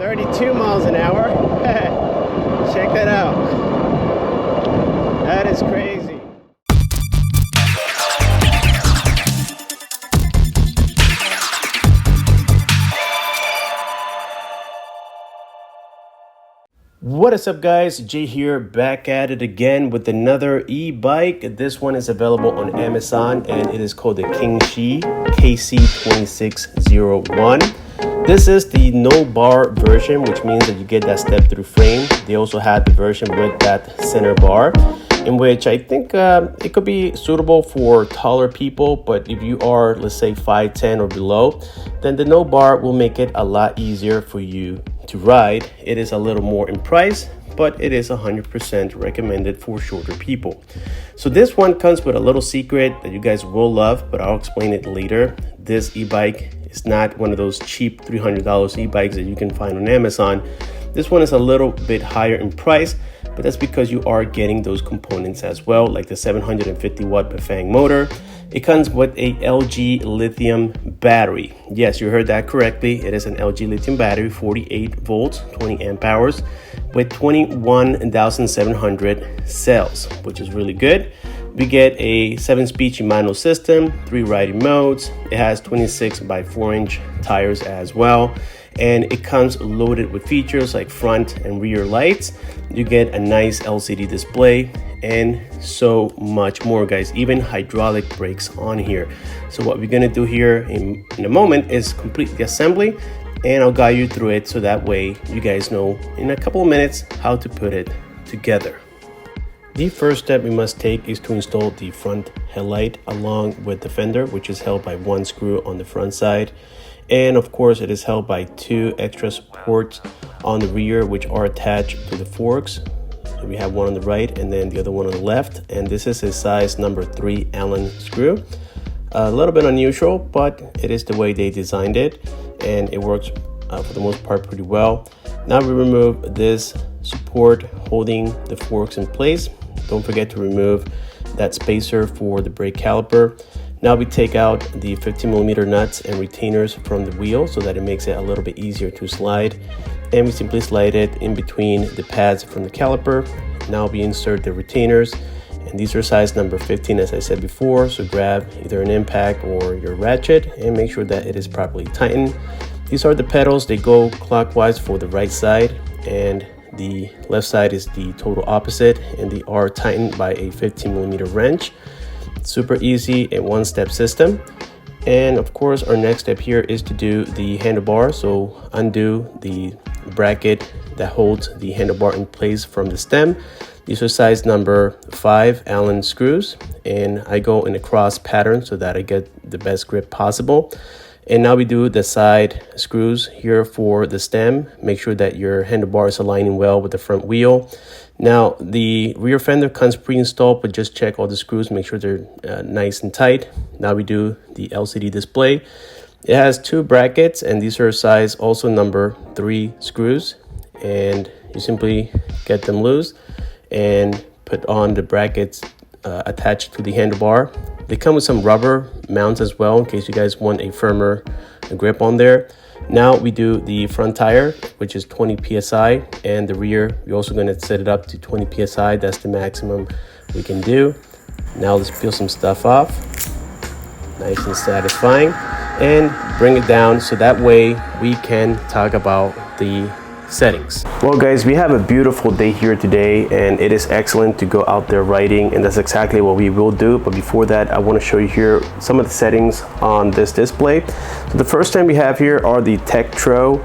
32 miles an hour. Check that out. That is crazy. What is up, guys? Jay here, back at it again with another e-bike. This one is available on Amazon and it is called the KingChii KC2601. This is the no bar version, which means that you get that step through frame. They also had the version with that center bar, in which I think it could be suitable for taller people, but if you are, let's say, 5'10" or below, then the no bar will make it a lot easier for you to ride. It is a little more in price, but it is 100% recommended for shorter people. So this one comes with a little secret that you guys will love, but I'll explain it later. This e-bike is not one of those cheap $300 e-bikes that you can find on Amazon. This one is a little bit higher in price, but that's because you are getting those components as well, like the 750 watt BAFANG motor. It comes with a LG lithium battery. Yes, you heard that correctly. It is an LG lithium battery, 48 volts, 20 amp hours, with 21,700 cells, which is really good. We get a 7-speed Shimano system, 3 riding modes. It has 26 by 4-inch tires as well. And it comes loaded with features like front and rear lights. You get a nice LCD display and so much more, guys. Even hydraulic brakes on here. So what we're gonna do here in a moment is complete the assembly, and I'll guide you through it so that way you guys know in a couple of minutes how to put it together. The first step we must take is to install the front headlight along with the fender, which is held by 1 screw on the front side. And of course, it is held by 2 extra supports on the rear, which are attached to the forks. So we have one on the right and then the other one on the left. And this is a size number 3 Allen screw. A little bit unusual, but it is the way they designed it. And it works for the most part pretty well. Now we remove this support holding the forks in place. Don't forget to remove that spacer for the brake caliper. Now we take out the 50mm nuts and retainers from the wheel so that it makes it a little bit easier to slide. And we simply slide it in between the pads from the caliper. Now we insert the retainers, and these are size number 15 as I said before. So grab either an impact or your ratchet and make sure that it is properly tightened. These are the pedals. They go clockwise for the right side, and the left side is the total opposite, and they are tightened by a 15mm wrench. Super easy and one-step system. And of course, our next step here is to do the handlebar. So undo the bracket that holds the handlebar in place from the stem. These are size number 5 Allen screws, and I go in a cross pattern so that I get the best grip possible. And now we do the side screws here for the stem. Make sure that your handlebar is aligning well with the front wheel. Now the rear fender comes pre-installed, but just check all the screws, make sure they're nice and tight. Now we do the LCD display. It has 2 brackets, and these are size also number 3 screws. And you simply get them loose and put on the brackets attached to the handlebar. They come with some rubber mounts as well in case you guys want a firmer grip on there. Now we do the front tire, which is 20 psi, and the rear, we're also going to set it up to 20 psi. That's the maximum we can do. Now let's peel some stuff off. Nice and satisfying. And bring it down so that way we can talk about the settings. Well, guys, we have a beautiful day here today, and it is excellent to go out there riding, and that's exactly what we will do. But before that, I want to show you here some of the settings on this display. So the first thing we have here are the tektro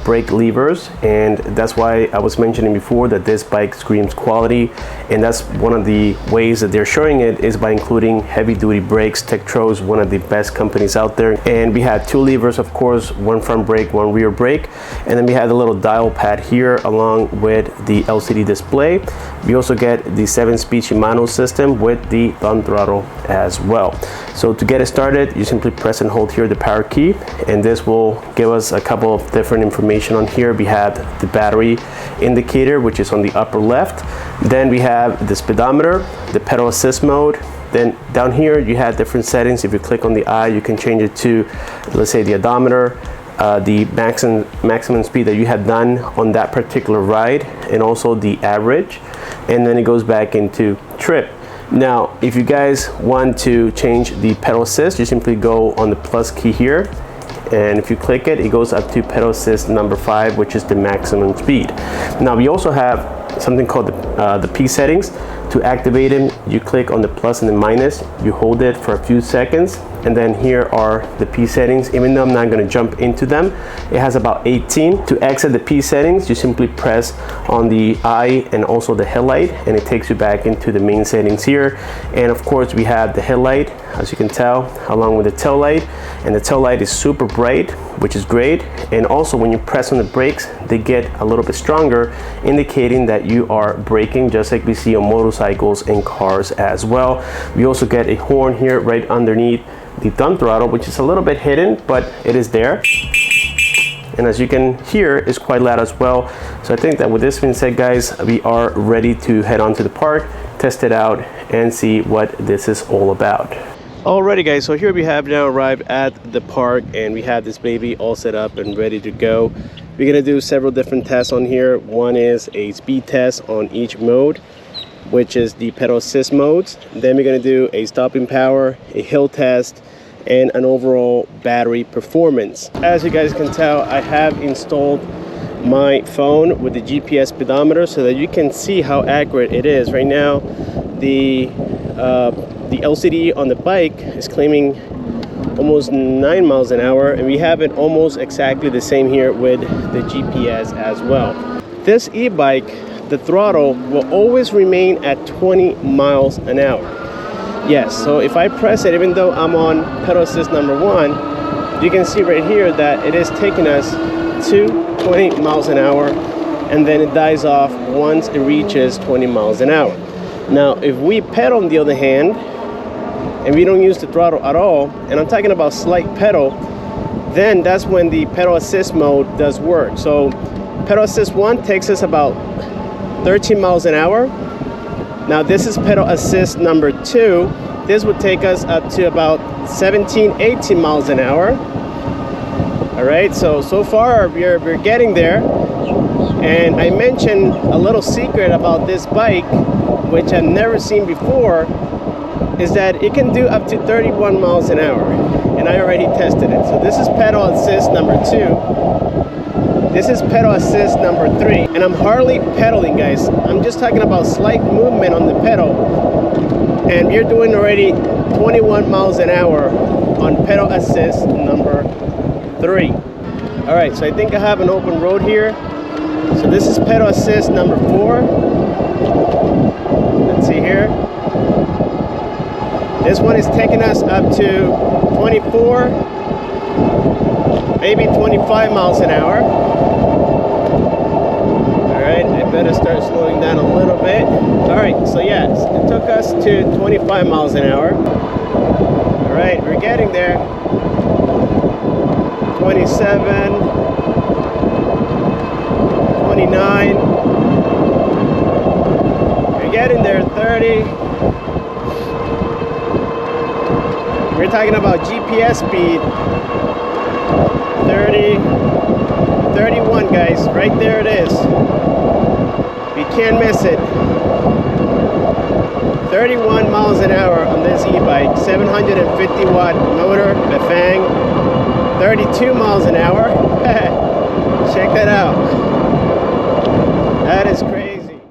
brake levers, and that's why I was mentioning before that this bike screams quality, and that's one of the ways that they're showing it is by including heavy duty brakes. Tektro is one of the best companies out there, and we have 2 levers, of course, 1 front brake, 1 rear brake, and then we have the little dial pad here along with the LCD display. We also get the 7-speed Shimano system with the thumb throttle as well. So to get it started, you simply press and hold here the power key, and this will give us a couple of different information on here. We have the battery indicator, which is on the upper left. Then we have the speedometer, the pedal assist mode. Then down here you have different settings. If you click on the eye, you can change it to, let's say, the odometer, the maximum speed that you had done on that particular ride, and also the average, and then it goes back into trip. Now, if you guys want to change the pedal assist, you simply go on the plus key here, and if you click it, it goes up to pedal assist number 5, which is the maximum speed. Now, we also have something called the P settings. To activate them, you click on the plus and the minus, you hold it for a few seconds, and then here are the P settings. Even though I'm not going to jump into them, it has about 18. To exit the P settings, you simply press on the eye and also the headlight, and it takes you back into the main settings here. And of course, we have the headlight, as you can tell, along with the tail light, and the tail light is super bright, which is great. And also, when you press on the brakes, they get a little bit stronger, indicating that you are braking, just like we see on motorcycles and cars as well. We also get a horn here right underneath the thumb throttle, which is a little bit hidden, but it is there. And as you can hear, it's quite loud as well. So I think that with this being said, guys, we are ready to head on to the park, test it out, and see what this is all about. Alrighty, guys, so here we have now arrived at the park, and we have this baby all set up and ready to go. We're gonna do several different tests on here. One is a speed test on each mode, which is the pedal assist modes. Then we're gonna do a stopping power, a hill test, and an overall battery performance. As you guys can tell, I have installed my phone with the GPS speedometer so that you can see how accurate it is. Right now, the LCD on the bike is claiming almost 9 miles an hour, and we have it almost exactly the same here with the GPS as well. This e-bike, the throttle will always remain at 20 miles an hour. Yes, so if I press it, even though I'm on pedal assist number 1, you can see right here that it is taking us to 20 miles an hour, and then it dies off once it reaches 20 miles an hour. Now, if we pedal on the other hand, and we don't use the throttle at all, and I'm talking about slight pedal, then that's when the pedal assist mode does work. So pedal assist 1 takes us about 13 miles an hour. Now this is pedal assist number 2. This would take us up to about 17, 18 miles an hour. All right, so far we're getting there. And I mentioned a little secret about this bike, which I've never seen before, is that it can do up to 31 miles an hour, and I already tested it. So this is pedal assist number 2. This is pedal assist number 3, and I'm hardly pedaling, guys. I'm just talking about slight movement on the pedal, and we're doing already 21 miles an hour on pedal assist number 3. All right, so I think I have an open road here. So this is pedal assist number 4. Let's see here. This one is taking us up to 24, maybe 25 miles an hour. All right, I better start slowing down a little bit. All right, so yes, it took us to 25 miles an hour. All right, we're getting there. 27, 29. We're getting there, 30. We're talking about GPS speed. 30, 31, guys. Right there it is. We can't miss it. 31 miles an hour on this e-bike. 750 watt motor, BAFANG. 32 miles an hour. Check that out. That is crazy.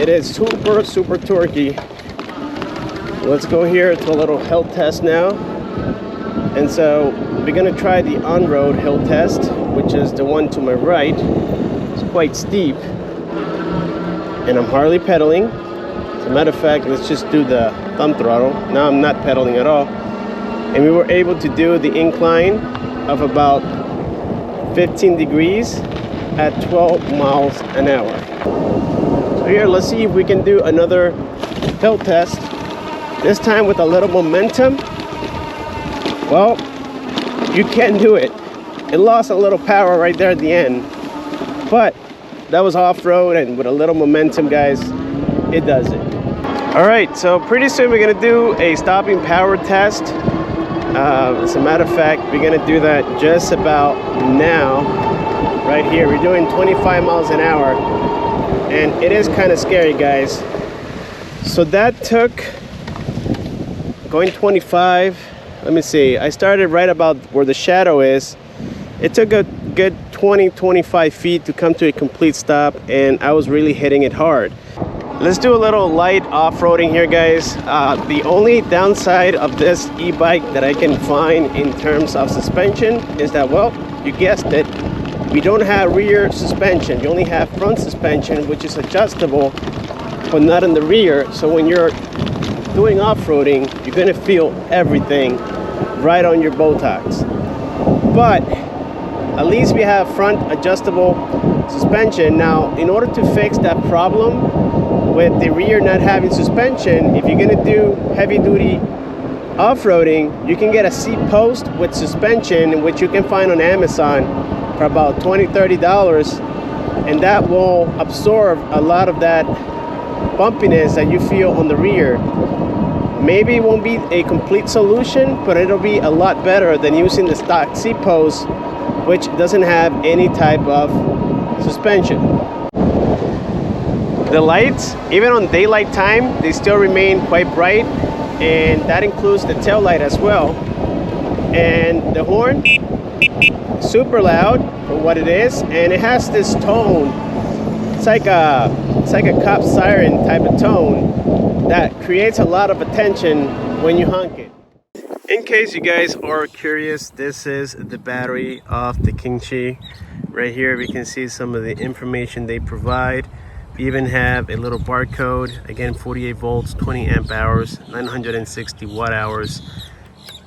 It is super, super torquey. Let's go here to a little hill test now. And so we're gonna try the on-road hill test, which is the one to my right. It's quite steep, and I'm hardly pedaling. As a matter of fact, let's just do the thumb throttle. Now I'm not pedaling at all. And we were able to do the incline of about 15 degrees at 12 miles an hour. So here, let's see if we can do another hill test. This time with a little momentum. Well, you can do it. It lost a little power right there at the end, but that was off-road, and with a little momentum, guys, it does it. All right, so pretty soon we're gonna do a stopping power test. As a matter of fact, we're gonna do that just about now, right here. We're doing 25 miles an hour, and it is kind of scary, guys. So that took going 25. Let me see. I started right about where the shadow is. It took a good 20-25 feet to come to a complete stop, and I was really hitting it hard. Let's do a little light off-roading here, guys. The only downside of this e-bike that I can find in terms of suspension is that, well, you guessed it, we don't have rear suspension. You only have front suspension, which is adjustable, but not in the rear. So when you're doing off-roading, you're gonna feel everything right on your buttocks. But at least we have front adjustable suspension. Now, in order to fix that problem with the rear not having suspension, if you're gonna do heavy duty off-roading, you can get a seat post with suspension, which you can find on Amazon for about $20-30, and that will absorb a lot of that bumpiness that you feel on the rear. Maybe it won't be a complete solution, but it'll be a lot better than using the stock seat post, which doesn't have any type of suspension. The lights, even on daylight time, they still remain quite bright, and that includes the tail light as well. And the horn, super loud for what it is, and it has this tone. It's like a cop siren type of tone that creates a lot of attention when you honk it. In case you guys are curious, this is the battery of the KingChii. Right here we can see some of the information they provide. We even have a little barcode, again 48 volts, 20 amp hours, 960 watt hours.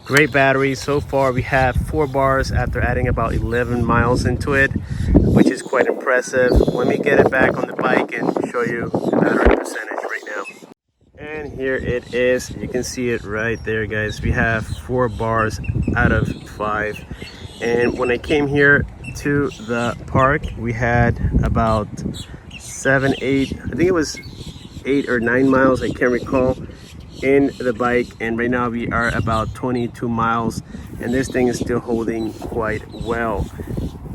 Great battery. So far we have 4 bars after adding about 11 miles into it, which is quite impressive. Let me get it back on the bike and show you the battery percentage right now. And here it is. You can see it right there, guys. We have 4 bars out of 5. And when I came here to the park, we had about 7, 8, I think it was 8 or 9 miles, I can't recall, in the bike, and right now we are about 22 miles, and this thing is still holding quite well.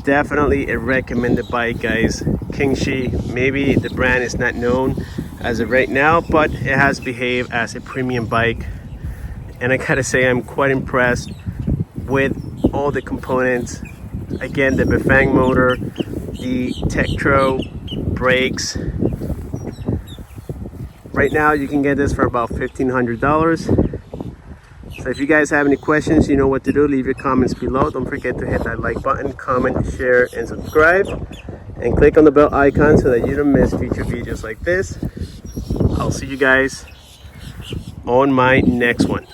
Definitely a recommended bike, guys. KingChii, maybe the brand is not known as of right now, but it has behaved as a premium bike, and I gotta say I'm quite impressed with all the components. Again, the BAFANG motor, the tektro brakes. Right now you can get this for about $1,500. So if you guys have any questions, you know what to do. Leave your comments below. Don't forget to hit that like button, comment, share, and subscribe, and click on the bell icon so that you don't miss future videos like this. I'll see you guys on my next one.